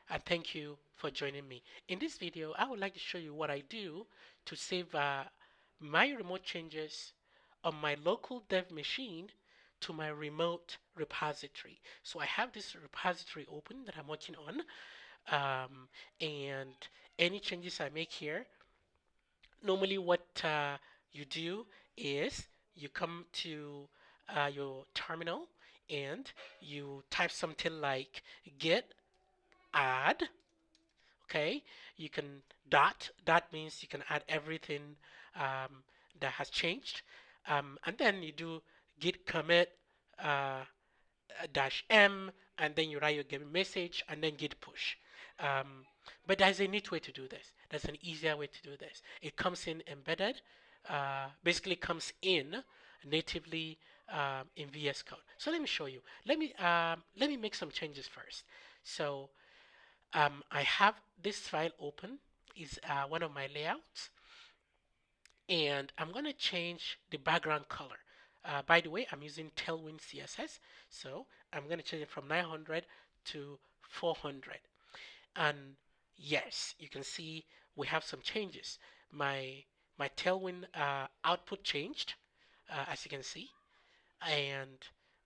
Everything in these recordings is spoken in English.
and thank you for joining me. In this video, I would like to show you what I do to save my remote changes on my local dev machine to my remote repository. So I have this repository open that I'm working on, and any changes I make here, normally what you do is you come to your terminal and you type something like git add. Okay, you can dot means you can add everything that has changed, and then you do git commit uh, dash m, and then you write your git message and then git push. um, but there's a neat way to do this. There's an easier way to do this. It comes in embedded, basically comes in natively in VS Code. So let me show you. Let me make some changes first. So I have this file open, is one of my layouts, and I'm going to change the background color. By the way, I'm using Tailwind CSS, so I'm going to change it from 900 to 400. And yes, you can see we have some changes. My Tailwind output changed, as you can see, and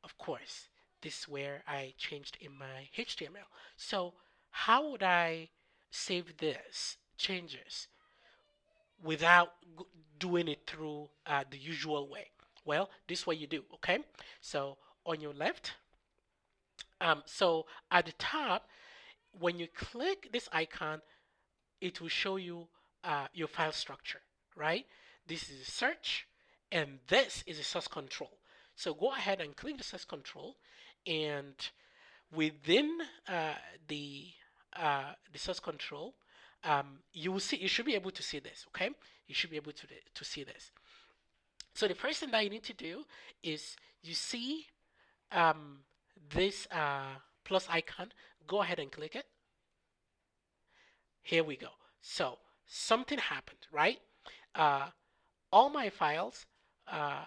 of course, this is where I changed in my HTML. So how would I save this changes without doing it through the usual way? Well, this is what you do, okay? So on your left, so at the top, when you click this icon, it will show you your file structure, right? This is a search, and this is a source control. So go ahead and click the source control, and within uh, the the source control, you should be able to see this. Okay, you should be able to see this. So the first thing that you need to do is you see um, this plus icon. Go ahead and click it. Here we go. So something happened, right? Uh, all my files uh,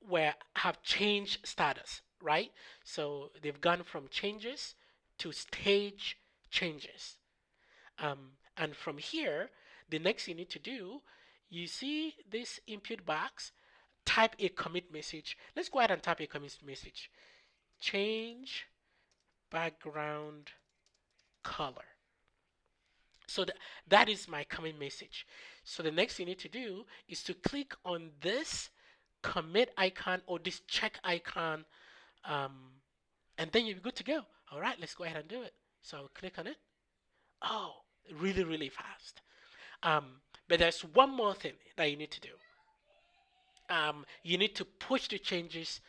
where have changed status, right? So they've gone from changes to stage changes. And from here, the next you need to do, you see this input box, type a commit message. Let's go ahead and type a commit message. Change background color. So that is my commit message. So the next you need to do is to click on this commit icon or this check icon, um, and then you're good to go. All right, let's go ahead and do it. So I'll click on it. Oh, really, really fast. But there's one more thing that you need to do. You need to push the changes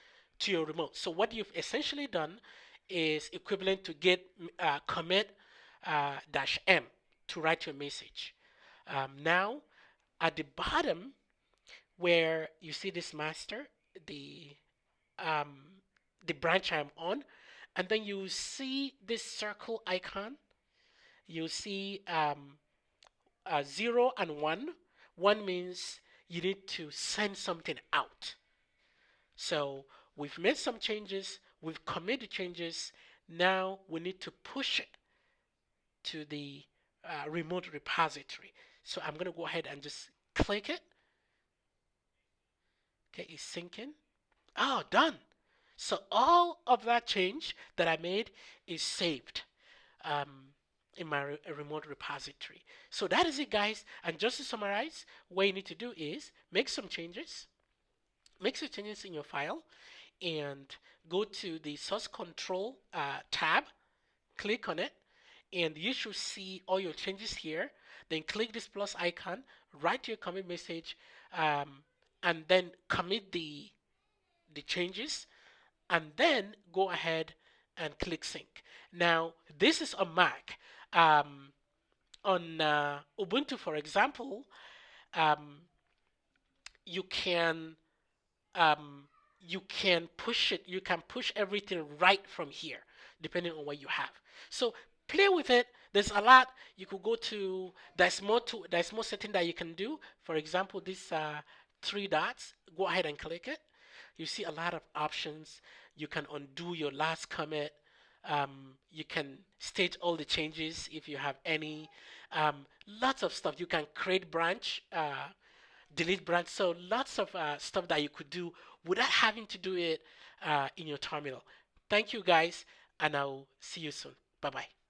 to your remote. So what you've essentially done is equivalent to git commit dash m to write your message. Now, at the bottom where you see this master, the um, the branch I'm on, and then you see this circle icon. You see 0 and 1. 1 means you need to send something out. So we've made some changes, we've committed changes. Now we need to push it to the remote repository. So I'm going to go ahead and just click it. Okay, it's syncing. Oh, done. So all of that change that I made is saved um, in my remote repository. So that is it, guys. And just to summarize, what you need to do is make some changes, make some changes in your file, and go to the source control tab, click on it, and you should see all your changes here. Then click this plus icon, write your commit message, and then commit the changes, and then go ahead and click sync. Now, this is a Mac. On Ubuntu, for example, um, you can um, you can push it. You can push everything right from here, depending on what you have. So play with it. There's a lot you could go to. There's more setting that you can do. For example, these three dots. Go ahead and click it. You see a lot of options. You can undo your last commit. You can state all the changes if you have any. Lots of stuff. You can create branch, delete branch. So lots of stuff that you could do without having to do it in your terminal. Thank you guys, and I'll see you soon. Bye bye.